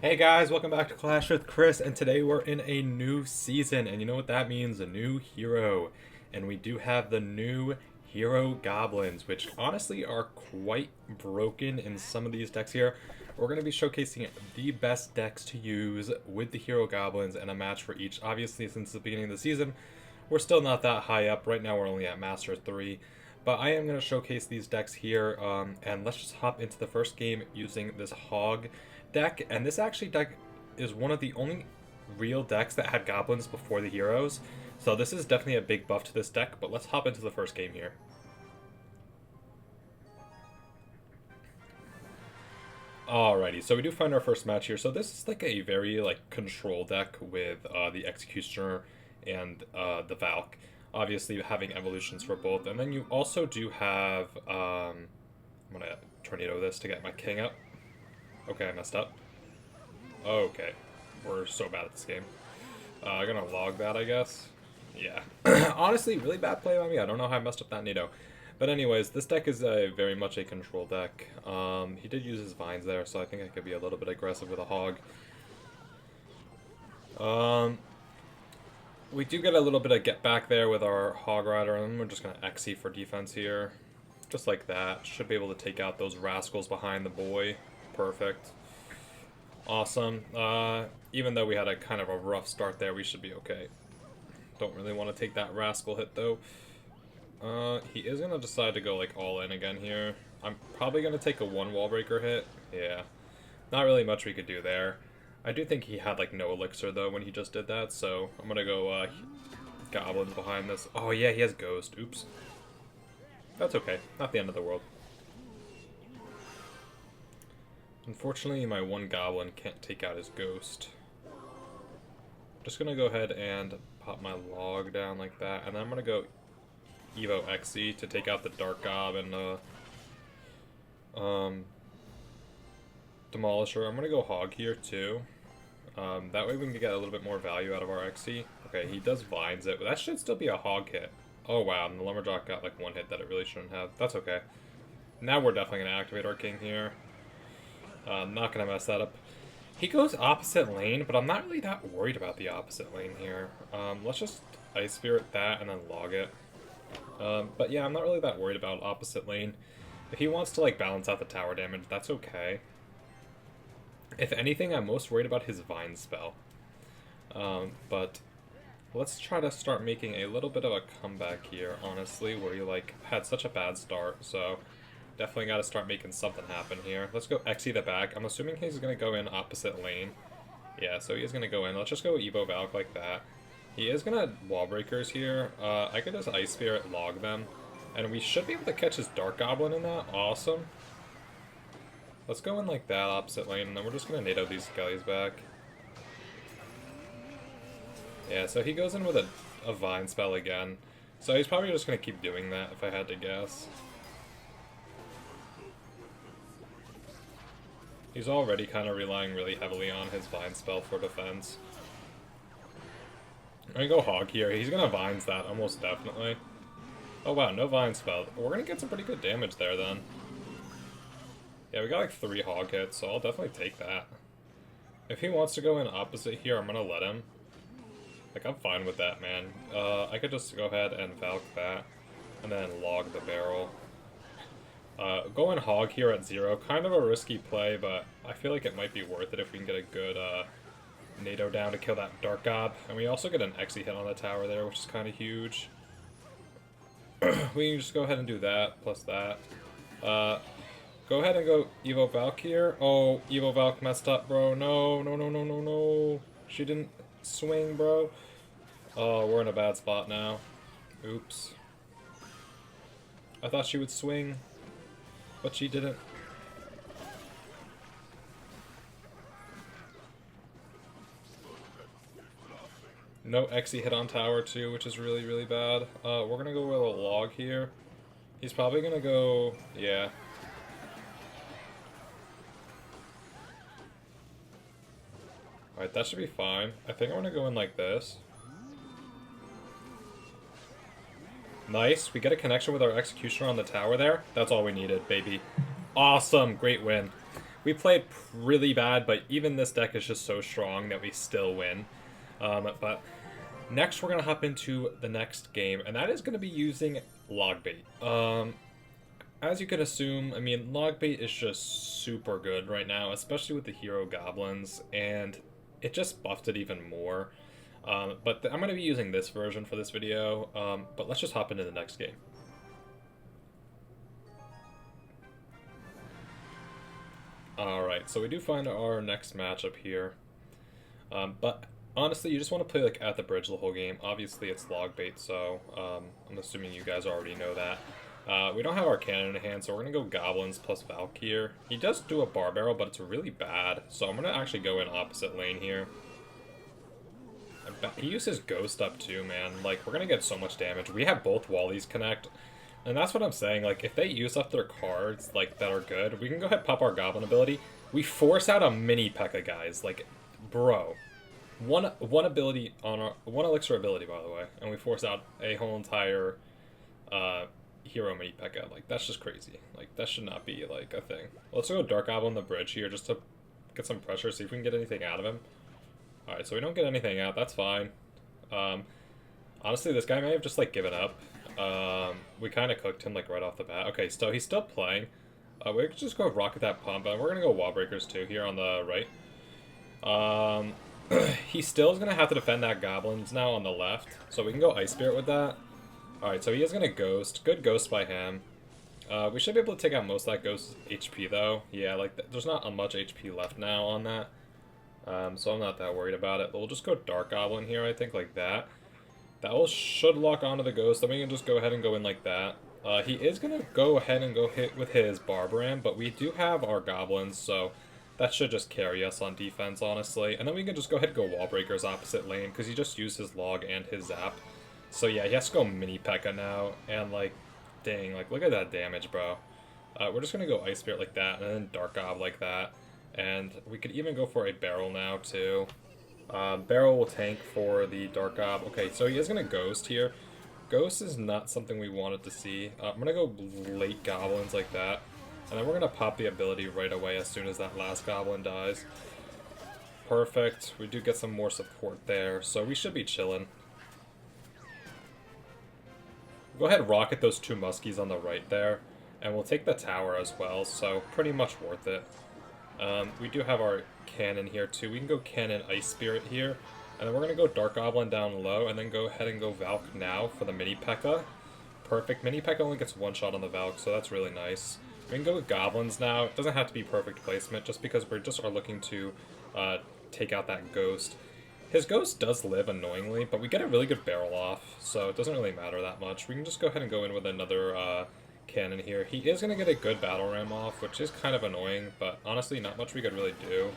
Hey guys, welcome back to Clash with Chris, and today we're in a new season, and you know what that means, a new hero. And we do have the new hero goblins, which honestly are quite broken in some of these decks here. We're going to be showcasing the best decks to use with the hero goblins and a match for each. Obviously, since the beginning of the season, we're still not that high up. Right now we're only at Master 3. But I am going to showcase these decks here, and let's just hop into the first game using this Hog deck. And this actually deck is one of the only real decks that had goblins before the heroes. So this is definitely a big buff to this deck, but let's hop into the first game here. Alrighty, so we do find our first match here. So this is like a very control deck with the Executioner and the Valk. Obviously having evolutions for both. And then you also do have, I'm going to tornado this to get my king up. Okay, I messed up. Okay, we're so bad at this game. I'm going to log that, I guess. Yeah. Honestly, really bad play by me. I don't know how I messed up that Nado. But anyways, this deck is very much a control deck. He did use his vines there, so I think I could be a little bit aggressive with a hog. We do get a little bit of get back there with our Hog Rider, and we're just going to XE for defense here. Just like that. Should be able to take out those rascals behind the boy. Perfect. Awesome. Even though we had a kind of a rough start there, we should be okay. Don't really want to take that rascal hit, though. He is going to decide to go, all in again here. I'm probably going to take a one wall breaker hit. Yeah. Not really much we could do there. I do think he had, no elixir, though, when he just did that, so I'm going to go, goblins behind this. Oh, yeah, he has ghost. Oops. That's okay. Not the end of the world. Unfortunately, my one goblin can't take out his ghost. I'm just going to go ahead and pop my log down like that, and then I'm going to go Evo XE to take out the Dark Gob and Demolisher. I'm going to go Hog here too. That way we can get a little bit more value out of our XE. Okay, he does Vines it, but that should still be a Hog hit. Oh wow, and the Lumberjack got one hit that it really shouldn't have. That's okay. Now we're definitely going to activate our king here. Not going to mess that up. He goes opposite lane, but I'm not really that worried about the opposite lane here. Let's just Ice Spirit that and then log it. But yeah, I'm not really that worried about opposite lane. If he wants to balance out the tower damage, that's okay. If anything, I'm most worried about his Vine spell. But let's try to start making a little bit of a comeback here, honestly, where he had such a bad start, so definitely got to start making something happen here. Let's go XE the back. I'm assuming he's going to go in opposite lane. Yeah, so he is going to go in. Let's just go Evo Valk like that. He is going to wall breakers here. I could just Ice Spirit log them. And we should be able to catch his Dark Goblin in that. Awesome. Let's go in like that opposite lane, and then we're just going to Nado these skellies back. Yeah, so he goes in with a Vine spell again. So he's probably just going to keep doing that if I had to guess. He's already kind of relying really heavily on his Vine spell for defense. I'm going to go Hog here. He's going to Vines that almost definitely. Oh wow, no Vine spell. We're going to get some pretty good damage there then. Yeah, we got 3 Hog hits, so I'll definitely take that. If he wants to go in opposite here, I'm going to let him. I'm fine with that, man. I could just go ahead and Valk that, and then log the barrel. Going Hog here at 0, kind of a risky play, but I feel like it might be worth it if we can get a good Nado down to kill that Dark Gob. And we also get an XE hit on the tower there, which is kind of huge. We can just go ahead and do that, plus that. Go ahead and go Evo Valk here. Oh, Evo Valk messed up, bro. No, no, no, no, no, no. She didn't swing, bro. Oh, we're in a bad spot now. Oops. I thought she would swing, but she didn't. No XE hit on tower too, which is really, really bad. We're gonna go with a log here. He's probably gonna go, yeah. Alright, that should be fine. I think I'm gonna go in like this. Nice. We get a connection with our Executioner on the tower there. That's all we needed, baby. Awesome. Great win. we played really bad, but even this deck is just so strong that we still win. But next, we're going to hop into the next game, and that is going to be using Logbait. As you can assume, I mean, Logbait is just super good right now, especially with the hero goblins, and it just buffed it even more. But I'm going to be using this version for this video, but let's just hop into the next game. Alright, so we do find our next matchup here. But honestly, you just want to play like at the bridge the whole game. Obviously, it's Logbait, so I'm assuming you guys already know that. We don't have our cannon in hand, so we're going to go Goblins plus Valk here. He does do a Bar Barrel, but it's really bad, so I'm going to actually go in opposite lane here. He uses Ghost up too, man. Like, we're going to get so much damage. We have both Wallies connect, and that's what I'm saying. Like, if they use up their cards, like, that are good, we can go ahead and pop our Goblin ability. We force out a mini P.E.K.K.A, guys. Like, bro. One ability on our... One elixir ability, by the way, and we force out a whole entire... hero mini P.E.K.K.A. Like, that's just crazy. Like, that should not be, like, a thing. Let's go Dark Goblin on the bridge here just to get some pressure, see if we can get anything out of him. Alright, so we don't get anything out. That's fine. Honestly, this guy may have just, like, given up. We kind of cooked him, like, right off the bat. Okay, so he's still playing. We could just go Rocket that Pump, and we're going to go Wall Breakers, too, here on the right. He still is going to have to defend that Goblins now on the left, so we can go Ice Spirit with that. Alright, so he is going to Ghost. Good Ghost by him. We should be able to take out most of that Ghost HP, though. Yeah, like, there's not much HP left now on that. So I'm not that worried about it. But we'll just go Dark Goblin here, I think, like that. That should lock onto the Ghost. Then we can just go ahead and go in like that. He is going to go ahead and go hit with his Barbaram, but we do have our Goblins, so that should just carry us on defense, honestly. And then we can just go ahead and go Wall Breakers opposite lane, because he just used his Log and his Zap. So yeah, he has to go mini P.E.K.K.A now, and like, dang, like, look at that damage, bro. We're just going to go Ice Spirit like that, and then Dark Gob like that. And we could even go for a Barrel now, too. Barrel will tank for the Dark Gob. Okay, so he is going to Ghost here. Ghost is not something we wanted to see. I'm going to go late Goblins like that. And then we're going to pop the ability right away as soon as that last Goblin dies. Perfect. We do get some more support there, so we should be chilling. Go ahead and rocket those two Muskies on the right there, and we'll take the tower as well, so pretty much worth it. We do have our cannon here too. We can go cannon Ice Spirit here, and then we're going to go Dark Goblin down low, and then go ahead and go Valk now for the mini P.E.K.K.A. Perfect. Mini P.E.K.K.A only gets one shot on the Valk, so that's really nice. We can go with Goblins now. It doesn't have to be perfect placement, just because we just are looking to take out that Ghost. His Ghost does live annoyingly, but we get a really good barrel off, so it doesn't really matter that much. We can just go ahead and go in with another cannon here. He is going to get a good battle ram off, which is kind of annoying, but honestly, not much we could really do.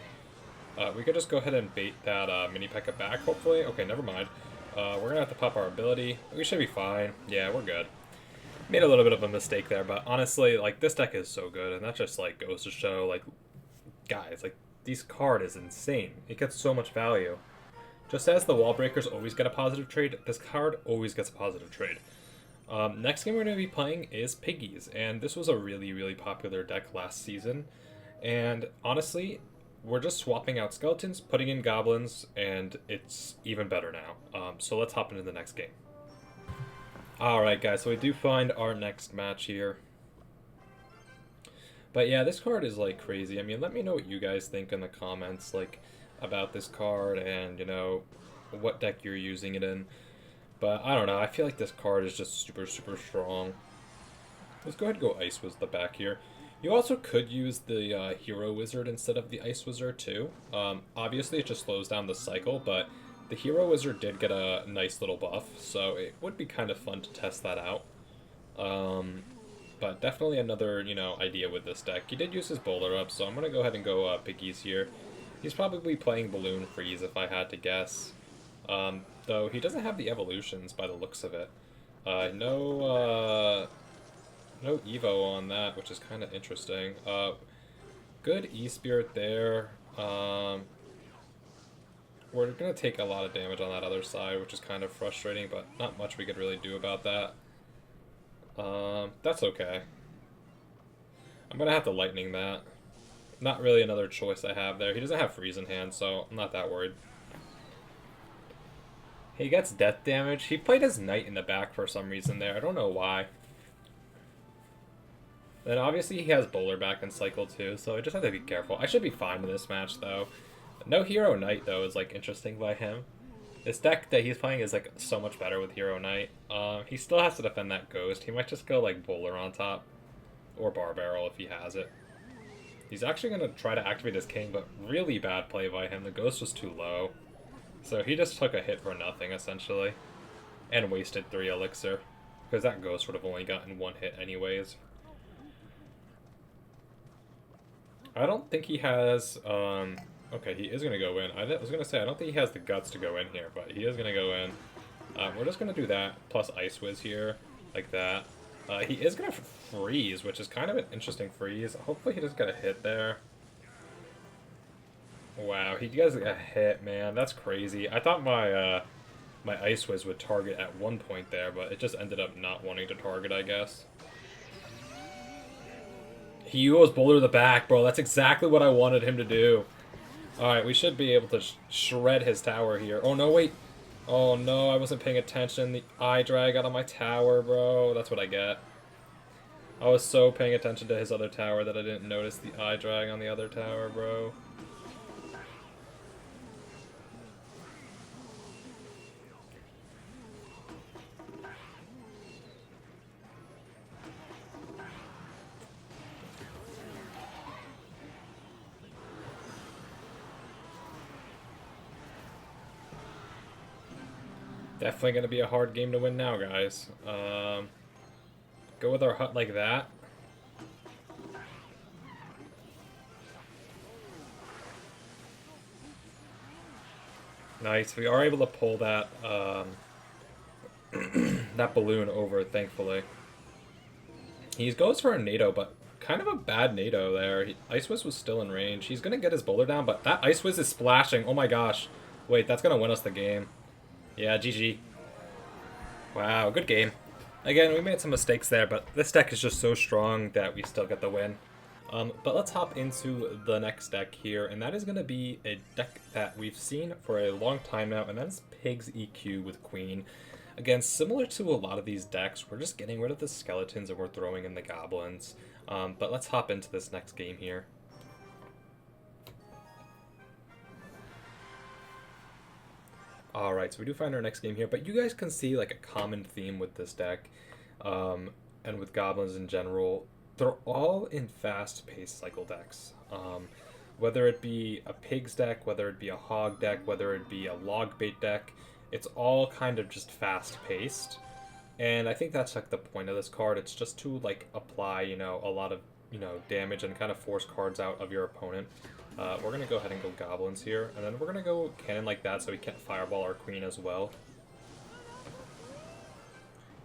We could just go ahead and bait that mini P.E.K.K.A back, hopefully. Okay, never mind. We're going to have to pop our ability. We should be fine. Yeah, we're good. Made a little bit of a mistake there, but honestly, like, this deck is so good, and that just, like, goes to show, like, guys, like, this card is insane. It gets so much value. Just as the Wall Breakers always get a positive trade, this card always gets a positive trade. Next game we're going to be playing is Piggies, and this was a really, really popular deck last season. And honestly, we're just swapping out skeletons, putting in goblins, and it's even better now. So let's hop into the next game. Alright guys, so we do find our next match here. But yeah, this card is like crazy. I mean, let me know what you guys think in the comments, like, about this card and, you know, what deck you're using it in. But I don't know, I feel like this card is just super, super strong. Let's go ahead and go Ice Wizard the back here. You also could use the Hero Wizard instead of the Ice Wizard too. Obviously it just slows down the cycle, but the Hero Wizard did get a nice little buff, so it would be kind of fun to test that out. But definitely another, you know, idea with this deck. He did use his Bowler up, so I'm going to go ahead and go Piggies here. He's probably playing Balloon Freeze if I had to guess. Though he doesn't have the evolutions by the looks of it. No Evo on that, which is kind of interesting. Good E-Spirit there. We're going to take a lot of damage on that other side, which is kind of frustrating, but not much we could really do about that. That's okay. I'm going to have to Lightning that. Not really another choice I have there. He doesn't have freeze in hand, so I'm not that worried. He gets death damage. He played his knight in the back for some reason there. I don't know why. Then obviously he has bowler back in cycle 2, so I just have to be careful. I should be fine in this match though. No hero knight though is like interesting by him. This deck that he's playing is like so much better with hero knight. He still has to defend that ghost. He might just go like bowler on top. Or bar barrel if he has it. He's actually going to try to activate his king, but really bad play by him. The ghost was too low. So he just took a hit for nothing, essentially. And wasted 3 elixir. Because that ghost would have only gotten 1 hit anyways. I don't think he has... okay, he is going to go in. I was going to say, I don't think he has the guts to go in here, but he is going to go in. We're just going to do that, plus Ice Wiz here, like that. He is going to freeze, which is kind of an interesting freeze. Hopefully he doesn't get a hit there. Wow, he does get a hit, man. That's crazy. I thought my my Ice Wiz would target at one point there, but it just ended up not wanting to target, I guess. He goes bowler to the back, bro. That's exactly what I wanted him to do. Alright, we should be able to shred his tower here. Oh, no, wait. Oh no, I wasn't paying attention. The eye drag out of my tower, bro. That's what I get. I was so paying attention to his other tower that I didn't notice the eye drag on the other tower, bro. Definitely going to be a hard game to win now, guys. Go with our hut like that. Nice. We are able to pull that that balloon over, thankfully. He goes for a NATO, but kind of a bad NATO there. Ice Wiz was still in range. He's going to get his bowler down, but that Ice Wiz is splashing. Oh my gosh. Wait, that's going to win us the game. Yeah, GG. Wow, good game. Again, we made some mistakes there, but this deck is just so strong that we still get the win. But let's hop into the next deck here, and that is going to be a deck that we've seen for a long time now, and that's Pig's EQ with Queen. Again, similar to a lot of these decks, we're just getting rid of the skeletons and we're throwing in the goblins. But let's hop into this next game here. Alright, so we do find our next game here, but you guys can see like a common theme with this deck, and with goblins in general. They're all in fast-paced cycle decks. Whether it be a pigs deck, whether it be a hog deck, whether it be a log bait deck, it's all kind of just fast-paced. And I think that's like the point of this card. It's just to like apply, you know, a lot of, you know, damage and kind of force cards out of your opponent. We're going to go ahead and go goblins here, and then we're going to go cannon like that so we can't fireball our queen as well.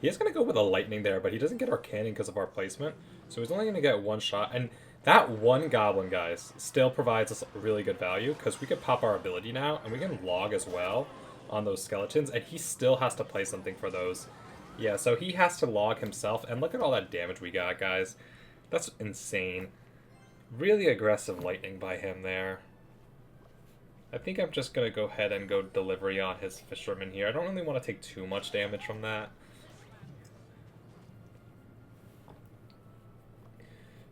He is going to go with a lightning there, but he doesn't get our cannon because of our placement, so he's only going to get one shot. And that one goblin, guys, still provides us really good value because we could pop our ability now, and we can log as well on those skeletons, and he still has to play something for those. Yeah, so he has to log himself, and look at all that damage we got, guys. That's insane. Really aggressive lightning by him there. I think I'm just going to go ahead and go delivery on his fisherman here. I don't really want to take too much damage from that.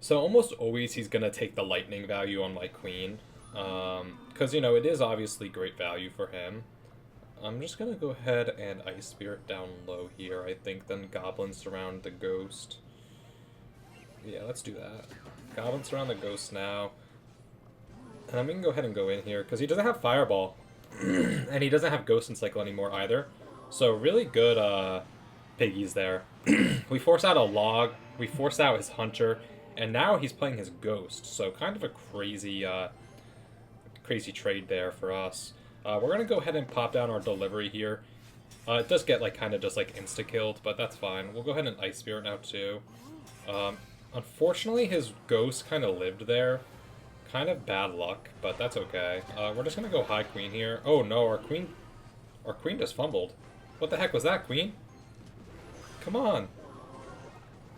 So almost always he's going to take the lightning value on my queen. Because, you know, it is obviously great value for him. I'm just going to go ahead and Ice Spirit down low here, I think. Then Goblins surround the Ghost. Yeah, let's do that. Goblins surround the Ghost now. And I'm going to go ahead and go in here, because he doesn't have Fireball. And he doesn't have Ghost in Cycle anymore either. So really good piggies there. We force out a log, we force out his Hunter, and now he's playing his Ghost. So kind of a crazy, crazy trade there for us. We're going to go ahead and pop down our delivery here. It does get like kind of just like insta-killed, but that's fine. We'll go ahead and Ice Spirit now too. Unfortunately, his Ghost kind of lived there. Kind of bad luck, but that's okay. We're just going to go high Queen here. Oh no, our Queen just fumbled. What the heck was that, Queen? Come on.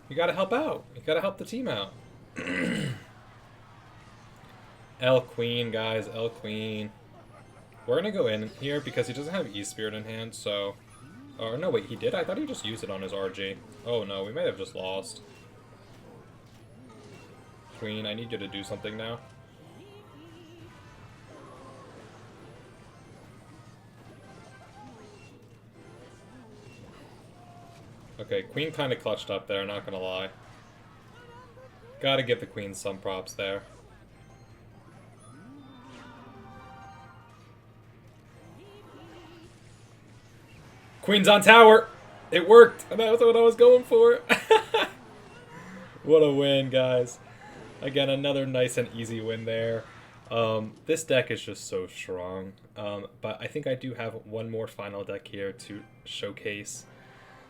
You gotta help out. You gotta help the team out. L Queen, guys. L Queen. We're gonna go in here because he doesn't have E-Spirit in hand, so... Or no, wait, he did? I thought he just used it on his RG. Oh no, we might have just lost. Queen, I need you to do something now. Okay, Queen kind of clutched up there, not gonna lie. Gotta give the Queen some props there. Queen's on tower! It worked! And that was what I was going for! What a win, guys. Again, another nice and easy win there. This deck is just so strong. But I think I do have one more final deck here to showcase.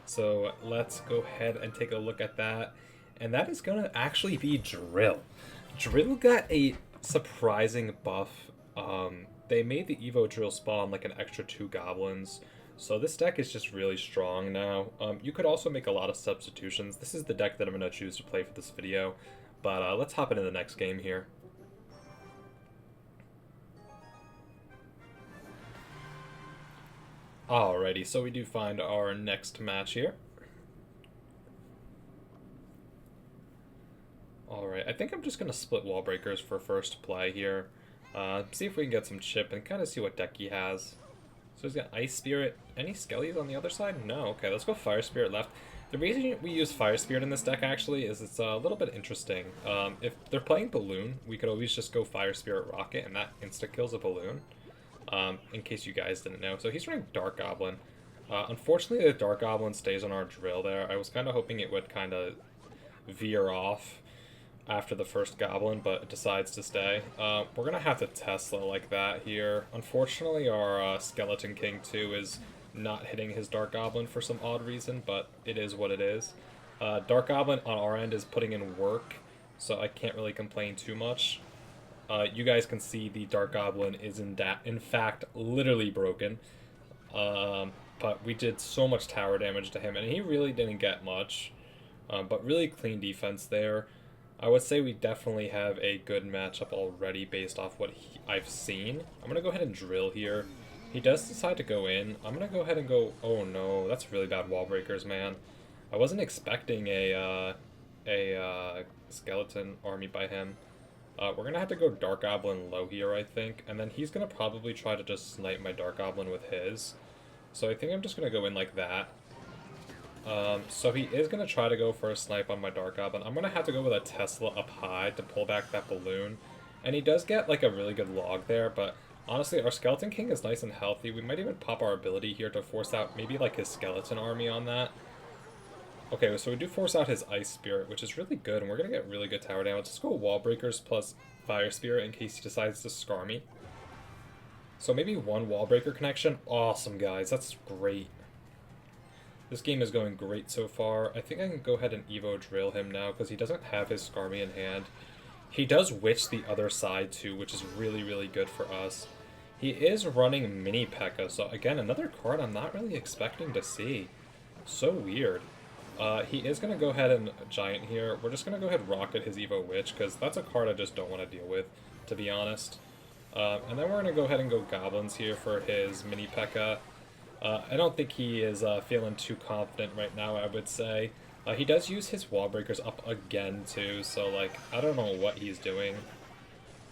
So let's go ahead and take a look at that. And that is going to actually be Drill. Drill got a surprising buff. They made the Evo Drill spawn like an extra 2 goblins. So this deck is just really strong now. You could also make a lot of substitutions. This is the deck that I'm going to choose to play for this video. But let's hop into the next game here. Alrighty, so we do find our next match here. Alright, I think I'm just going to split Wall Breakers for first play here. See if we can get some chip and kind of see what deck he has. So he's got Ice Spirit. Any Skellies on the other side? No. Okay, let's go Fire Spirit left. The reason we use Fire Spirit in this deck, actually, is it's a little bit interesting. If they're playing Balloon, we could always just go Fire Spirit Rocket, and that insta-kills a Balloon. In case you guys didn't know. So he's running Dark Goblin. Unfortunately, the Dark Goblin stays on our Drill there. I was kind of hoping it would kind of veer off after the first Goblin, but it decides to stay. We're going to have to Tesla like that here. Unfortunately, our Skeleton King 2 is not hitting his Dark Goblin for some odd reason, but it is what it is. Dark Goblin on our end is putting in work, so I can't really complain too much. You guys can see the Dark Goblin is in fact literally broken. But we did so much tower damage to him, and he really didn't get much. But really clean defense there. I would say we definitely have a good matchup already based off what I've seen. I'm going to go ahead and Drill here. He does decide to go in. I'm going to go ahead and go... Oh no, that's really bad Wall Breakers, man. I wasn't expecting a skeleton army by him. We're going to have to go Dark Goblin low here, I think. And then he's going to probably try to just snipe my Dark Goblin with his. So I think I'm just going to go in like that. So he is going to try to go for a snipe on my Dark Goblin. I'm going to have to go with a Tesla up high to pull back that Balloon. And he does get like a really good log there, but honestly, our Skeleton King is nice and healthy. We might even pop our ability here to force out maybe like his Skeleton army on that. Okay, so we do force out his Ice Spirit, which is really good, and we're going to get really good tower damage. Let's go Wall Breakers plus Fire Spirit in case he decides to scar me. So maybe one Wall Breaker connection. Awesome, guys. That's great. This game is going great so far. I think I can go ahead and Evo Drill him now because he doesn't have his scar me in hand. He does Witch the other side too, which is really, really good for us. He is running Mini P.E.K.K.A, so again, another card I'm not really expecting to see. So weird. He is going to go ahead and Giant here. We're just going to go ahead and Rocket his Evo Witch, because that's a card I just don't want to deal with, to be honest. And then we're going to go ahead and go Goblins here for his Mini P.E.K.K.A. I don't think he is feeling too confident right now, I would say. He does use his Wall Breakers up again, too, so, like, I don't know what he's doing.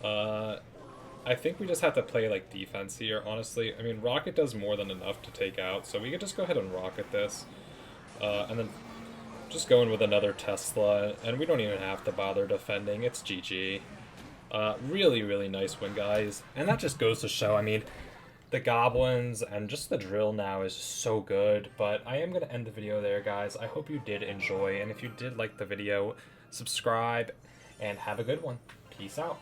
I think we just have to play, like, defense here, honestly. I mean, Rocket does more than enough to take out, so we could just go ahead and Rocket this. And then just go in with another Tesla, and we don't even have to bother defending. It's GG. Really, really nice win, guys. And that just goes to show, I mean, the Goblins and just the Drill now is so good. But I am going to end the video there, guys. I hope you did enjoy, and if you did like the video, subscribe, and have a good one. Peace out.